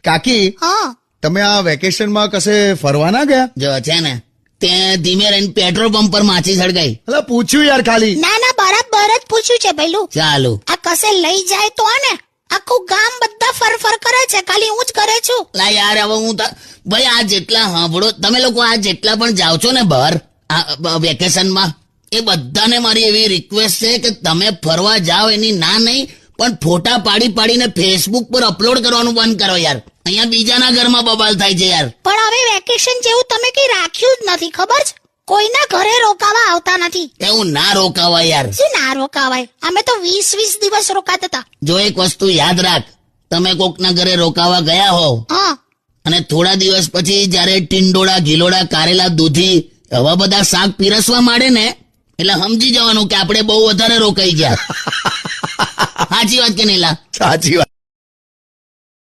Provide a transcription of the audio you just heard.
કાકી હા તમે આ વેકેશનમાં કશે ફરવા ના ગયા? જો છે ને તે ધીમે રહીને પેટ્રોલ પંપ પર માછી સળગાઈ. એટલે પૂછ્યું યાર ખાલી. ના ના બરાબર જ પૂછ્યું છે ભઈલું. ચાલુ આ કશે લઈ જાય તો ને આખું ગામ બધા ફર કરે છે, ખાલી હું જ કરે છું. લા યાર હવે હું ભાઈ આ જેટલા સાંભળો તમે લોકો, આ જેટલા પણ જાઓ છો ને બહાર આ વેકેશનમાં, એ બધાને મારી એવી રિક્વેસ્ટ છે કે તમે ફરવા જાઓ એની ના નહીં, પણ ફોટા પાડીને ફેસબુક પર અપલોડ કરવાનું બંધ કરો યાર. અહીંયા બીજાના ઘરમાં બબાલ થાય છે યાર. પણ હવે વેકેશન જેવું તમે કઈ રાખ્યું જ નથી, ખબર છે? કોઈના ઘરે રોકાવા આવતા નથી. એવું ના રોકાવાય યાર. શું ના રોકાવાય? અમે તો 20 દિવસ રોકાતા હતા. જો એક વસ્તુ યાદ રાખ, તમે કોકના ઘરે રોકાવા ગયા હોવ હા અને થોડા દિવસ પછી જયારે ટીંડોળા, ગીલોડા, કારેલા, દૂધી આવા બધા શાક પીરસવા માંડે ને, એટલે સમજી જવાનું કે આપણે બહુ વધારે રોકાઈ ગયા. સાચી વાત કે નહીં લા? સાચી વાત.